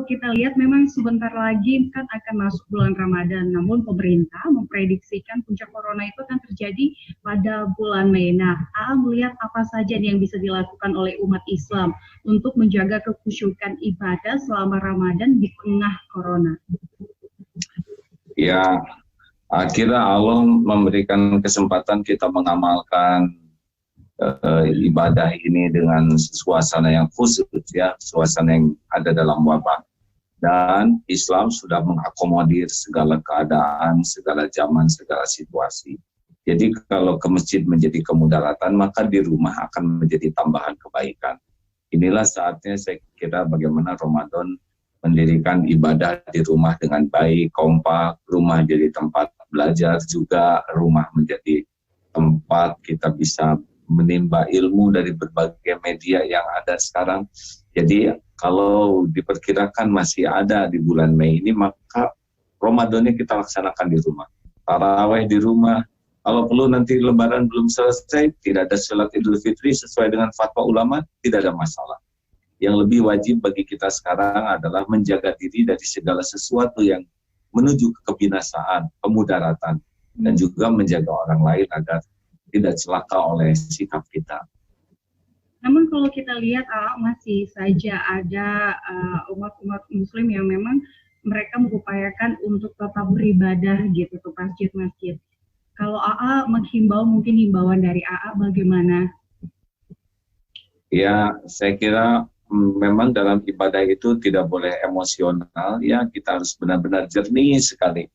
kita lihat memang sebentar lagi kan akan masuk bulan Ramadan, namun pemerintah memprediksikan puncak corona itu akan terjadi pada bulan Mei. Nah, AA melihat apa saja nih yang bisa dilakukan oleh umat Islam untuk menjaga kekhusyukan ibadah selama Ramadan di tengah corona. Ya, akhirnya Allah memberikan kesempatan kita mengamalkan ibadah ini dengan suasana yang khusus, ya, suasana yang ada dalam wabah. Dan Islam sudah mengakomodir segala keadaan, segala zaman, segala situasi. Jadi kalau ke masjid menjadi kemudaratan, maka di rumah akan menjadi tambahan kebaikan. Inilah saatnya saya kira bagaimana Ramadan mendirikan ibadah di rumah dengan baik, kompak, rumah jadi tempat belajar juga, rumah menjadi tempat kita bisa menimba ilmu dari berbagai media yang ada sekarang. Jadi kalau diperkirakan masih ada di bulan Mei ini, maka Ramadannya kita laksanakan di rumah. Tarawih di rumah. Kalau perlu nanti Lebaran belum selesai, tidak ada sholat Idul Fitri sesuai dengan fatwa ulama, tidak ada masalah. Yang lebih wajib bagi kita sekarang adalah menjaga diri dari segala sesuatu yang menuju kebinasaan, kemudaratan, dan juga menjaga orang lain agar tidak celaka oleh sikap kita. Namun kalau kita lihat masih saja ada umat-umat Muslim yang memang mereka mengupayakan untuk tetap beribadah gitu ke masjid-masjid. Kalau AA menghimbau, mungkin himbauan dari AA bagaimana? Ya, saya kira memang dalam ibadah itu tidak boleh emosional, ya, kita harus benar-benar jernih sekali.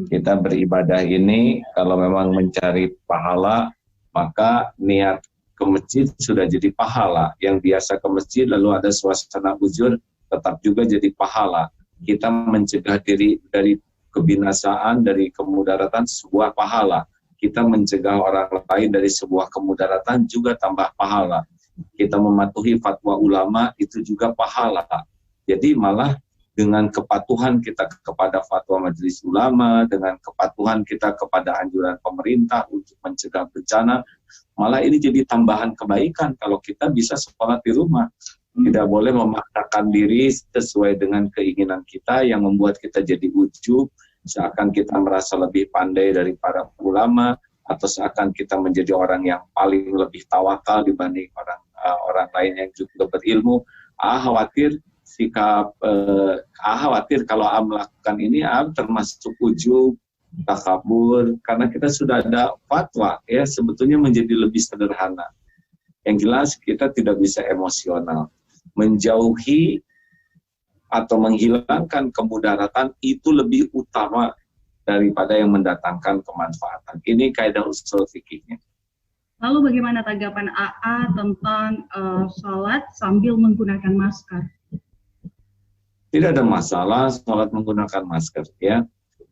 Kita beribadah ini kalau memang mencari pahala, maka niat ke masjid sudah jadi pahala. Yang biasa ke masjid lalu ada suasana uzur, tetap juga jadi pahala. Kita mencegah diri dari kebinasaan, dari kemudaratan, sebuah pahala. Kita mencegah orang lain dari sebuah kemudaratan juga tambah pahala. Kita mematuhi fatwa ulama itu juga pahala. Jadi malah dengan kepatuhan kita kepada fatwa majelis ulama, dengan kepatuhan kita kepada anjuran pemerintah untuk mencegah bencana, malah ini jadi tambahan kebaikan kalau kita bisa sholat di rumah. Tidak boleh memaksakan diri sesuai dengan keinginan kita yang membuat kita jadi ujub, seakan kita merasa lebih pandai dari para ulama, atau seakan kita menjadi orang yang paling lebih tawakal dibanding orang lain yang juga berilmu. Khawatir kalau melakukan ini termasuk ujub, takabur, karena kita sudah ada fatwa, ya, sebetulnya menjadi lebih sederhana. Yang jelas kita tidak bisa emosional. Menjauhi atau menghilangkan kemudaratan itu lebih utama daripada yang mendatangkan kemanfaatan. Ini kaidah usul fikihnya. Lalu bagaimana tanggapan AA tentang sholat sambil menggunakan masker? Tidak ada masalah sholat menggunakan masker, ya.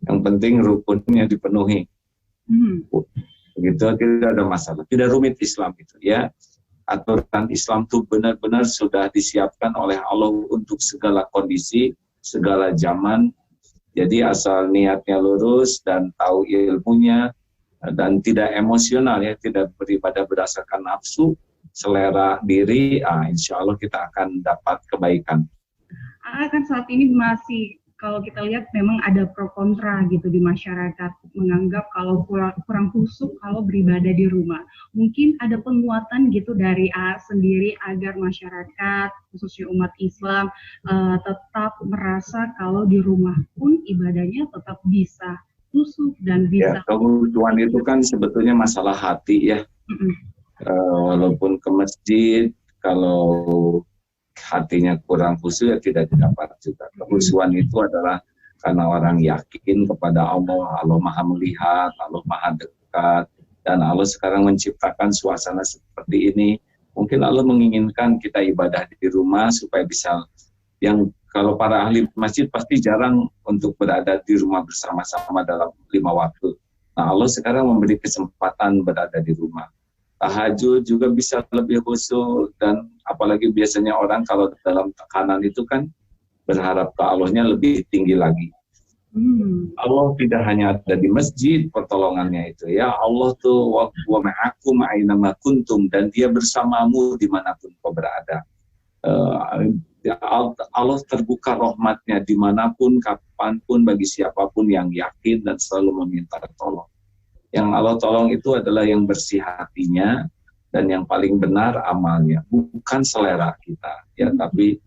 Yang penting rukunnya dipenuhi. Begitu, tidak ada masalah. Tidak rumit Islam itu, ya. Aturan Islam itu benar-benar sudah disiapkan oleh Allah untuk segala kondisi, segala zaman. Jadi asal niatnya lurus dan tahu ilmunya dan tidak emosional, ya, tidak beribadah berdasarkan nafsu, selera diri, insya Allah kita akan dapat kebaikan. Kan saat ini masih, kalau kita lihat memang ada pro kontra gitu di masyarakat, menganggap kalau kurang khusyuk kalau beribadah di rumah. Mungkin ada penguatan gitu dari A sendiri agar masyarakat, khususnya umat Islam, tetap merasa kalau di rumah pun ibadahnya tetap bisa khusyuk dan bisa. Ya, kehusuan itu kan sebetulnya masalah hati, ya. Walaupun ke masjid, kalau hatinya kurang khusyuk, ya tidak didapat juga. Kehusuan itu adalah karena orang yakin kepada Allah, Allah Maha melihat, Allah Maha dekat, dan Allah sekarang menciptakan suasana seperti ini. Mungkin Allah menginginkan kita ibadah di rumah supaya bisa, yang kalau para ahli masjid pasti jarang untuk berada di rumah bersama-sama dalam 5 waktu. Nah, Allah sekarang memberi kesempatan berada di rumah. Tahajud juga bisa lebih khusyuk, dan apalagi biasanya orang kalau dalam tekanan itu kan berharap ke Allahnya lebih tinggi lagi. Allah tidak hanya ada di masjid pertolongannya itu, ya. Allah tuh wa ma'akum aina ma kuntum, dan dia bersamamu dimanapun kau berada. Ya, Allah terbuka rahmatnya dimanapun, kapanpun, bagi siapapun yang yakin dan selalu meminta tolong. Yang Allah tolong itu adalah yang bersih hatinya dan yang paling benar amalnya, bukan selera kita. Ya, tapi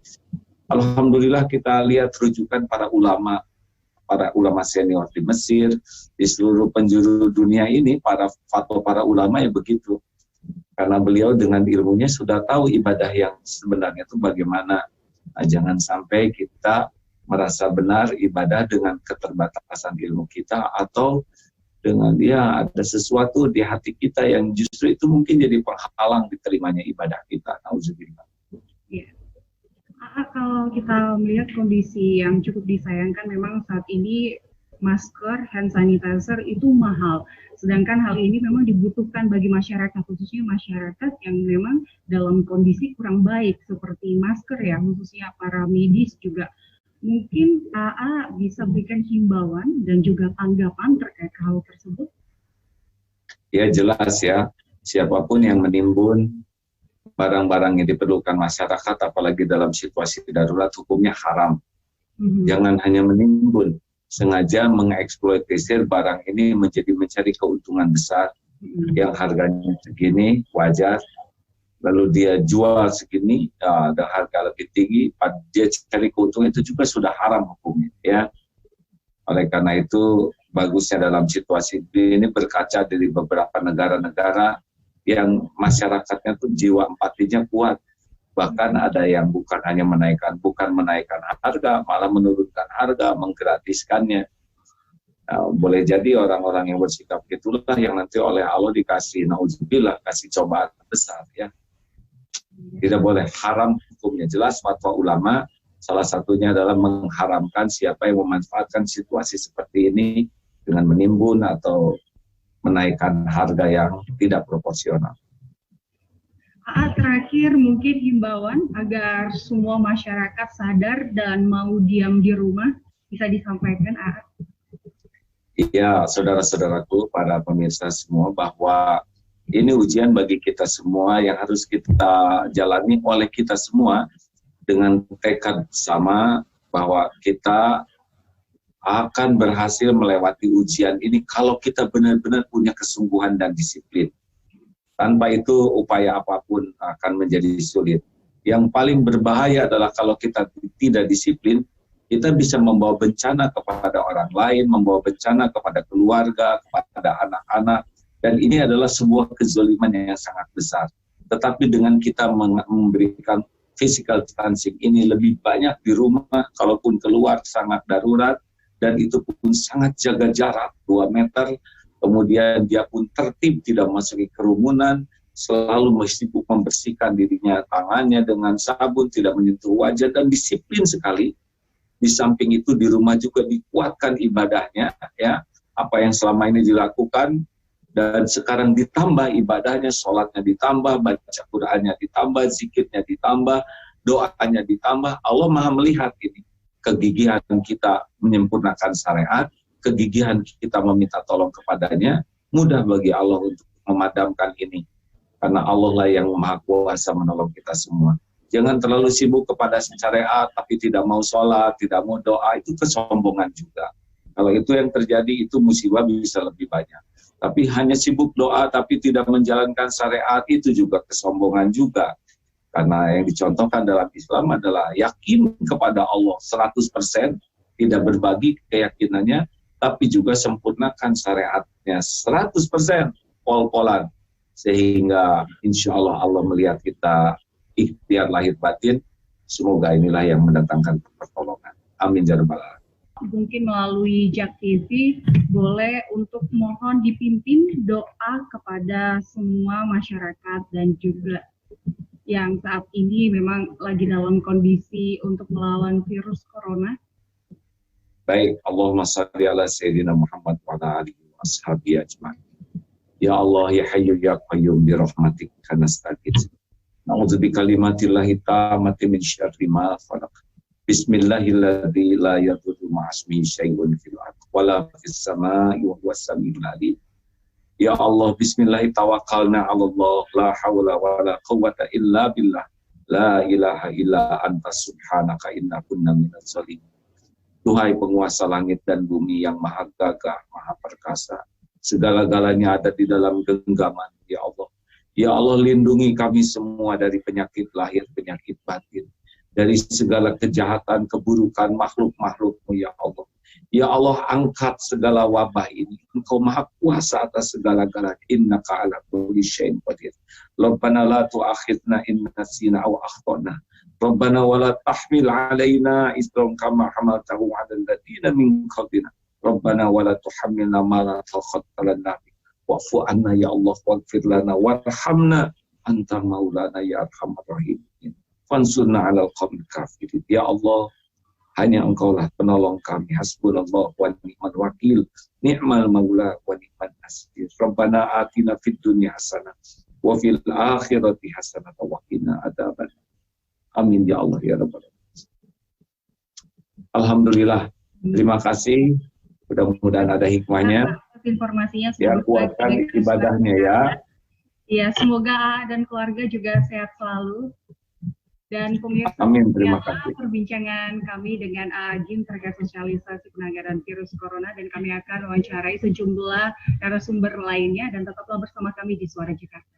alhamdulillah kita lihat rujukan para ulama senior di Mesir, di seluruh penjuru dunia ini, fatwa para ulama ya begitu. Karena beliau dengan ilmunya sudah tahu ibadah yang sebenarnya itu bagaimana. Nah, jangan sampai kita merasa benar ibadah dengan keterbatasan ilmu kita, atau dengan ada sesuatu di hati kita yang justru itu mungkin jadi penghalang diterimanya ibadah kita. Nauzubillah. Ya. Kalau kita melihat kondisi yang cukup disayangkan, memang saat ini masker, hand sanitizer itu mahal. Sedangkan hal ini memang dibutuhkan bagi masyarakat, khususnya masyarakat yang memang dalam kondisi kurang baik, seperti masker ya, khususnya para medis juga. Mungkin AA bisa berikan himbauan dan juga tanggapan terkait hal tersebut? Ya, jelas ya, siapapun yang menimbun barang-barang yang diperlukan masyarakat, apalagi dalam situasi darurat, hukumnya haram. Jangan hanya menimbun, sengaja mengeksploitasi barang ini mencari keuntungan besar yang harganya segini wajar, lalu dia jual segini dengan harga lebih tinggi, dia cari keuntungan, itu juga sudah haram hukumnya ya. Oleh karena itu bagusnya dalam situasi ini berkaca dari beberapa negara-negara yang masyarakatnya tuh jiwa empatinya kuat. Bahkan ada yang bukan menaikkan harga, malah menurunkan harga, menggratiskannya. Boleh jadi orang-orang yang bersikap itulah yang nanti oleh Allah dikasih, nauzubillah, kasih cobaan besar ya. Tidak boleh, haram hukumnya. Jelas fatwa ulama, salah satunya adalah mengharamkan siapa yang memanfaatkan situasi seperti ini dengan menimbun atau menaikkan harga yang tidak proporsional. Terakhir mungkin himbauan agar semua masyarakat sadar dan mau diam di rumah, bisa disampaikan Iya, saudara-saudaraku, para pemirsa semua, bahwa ini ujian bagi kita semua yang harus kita jalani oleh kita semua dengan tekad bersama bahwa kita akan berhasil melewati ujian ini kalau kita benar-benar punya kesungguhan dan disiplin. Tanpa itu upaya apapun akan menjadi sulit. Yang paling berbahaya adalah kalau kita tidak disiplin, kita bisa membawa bencana kepada orang lain, membawa bencana kepada keluarga, kepada anak-anak, dan ini adalah sebuah kezaliman yang sangat besar. Tetapi dengan kita memberikan physical distancing ini lebih banyak di rumah, kalaupun keluar sangat darurat, dan itu pun sangat jaga jarak 2 meter, kemudian dia pun tertib, tidak memasuki kerumunan, selalu sibuk membersihkan dirinya, tangannya dengan sabun, tidak menyentuh wajah, dan disiplin sekali. Di samping itu di rumah juga dikuatkan ibadahnya, ya, apa yang selama ini dilakukan, dan sekarang ditambah ibadahnya, sholatnya ditambah, baca Qur'annya ditambah, zikirnya ditambah, doanya ditambah. Allah Maha melihat ini, kegigihan kita menyempurnakan syariat, kegigihan kita meminta tolong kepadanya, mudah bagi Allah untuk memadamkan ini. Karena Allah lah yang maha kuasa menolong kita semua. Jangan terlalu sibuk kepada syariat, tapi tidak mau sholat, tidak mau doa, itu kesombongan juga. Kalau itu yang terjadi, itu musibah bisa lebih banyak. Tapi hanya sibuk doa, tapi tidak menjalankan syariat, itu juga kesombongan juga. Karena yang dicontohkan dalam Islam adalah yakin kepada Allah 100%, tidak berbagi keyakinannya, tapi juga sempurnakan syariatnya 100%, pol-polan. Sehingga insya Allah Allah melihat kita ikhtiar lahir batin, semoga inilah yang mendatangkan pertolongan. Amin ya rabbal alamin. Mungkin melalui JAK TV boleh untuk mohon dipimpin doa kepada semua masyarakat dan juga yang saat ini memang lagi dalam kondisi untuk melawan virus corona. Baik, Allahumma salli ala Sayyidina Muhammad wa ala alihi wa ashabihi ajma'in. Ya Allah, ya Hayyu ya Qayyum, bi rahmatika nastaghits. Na'udzu bi kalimatillahi tammati min syarri ma khalaq. Bismillahilladzi la yadurru ma'asmihi syai'un fil ardi wa la fis samaa'i wa huwas samiul 'alim. Ya Allah, bismillah tawakkalna 'ala Allah, la haula wa la quwwata illa billah. La ilaha illa anta subhanaka inna kunna minaz zalimin. Duhai penguasa langit dan bumi yang maha gagah, maha perkasa, segala-galanya ada di dalam genggaman, ya Allah. Ya Allah, lindungi kami semua dari penyakit lahir, penyakit batin, dari segala kejahatan, keburukan makhluk-makhluk-Mu, ya Allah. Ya Allah, angkat segala wabah ini. Engkau maha kuasa atas segala-galanya. Innaka ala kulli syai'in qadir. Rabbana la tu'akhidna in nasina aw akhtana. Rabbana wa la tahmil alaina isran kama hamaltahu 'alal ladzina min qablina. Rabbana wa la tuhammilna ma la taqata lana bihi. Wa'fu 'anna ya Allah waghfir lana warhamna anta maulana ya arhamar rahimin. Fansurna 'alal qaumil kafirin. Ya Allah, hanya Engkaulah penolong kami. Hasbunallah wa ni'mal wakil. Ni'mal maula wa ni'man nasir. Rabbana atina fid dunya hasanah wa fil akhirati hasanah wa qina adzaban. Amin ya Allah ya rabbal alamin. Alhamdulillah. Terima kasih. Mudah-mudahan ada hikmahnya. Informasinya Ya, kuatkan ibadahnya ya. Ya, semoga dan keluarga juga sehat selalu. Dan pemirsa, amin, terima kasih. Perbincangan kami dengan Agim terkait sosialisasi penanganan virus corona, dan kami akan wawancarai sejumlah narasumber lainnya, dan tetaplah bersama kami di Suara Jakarta.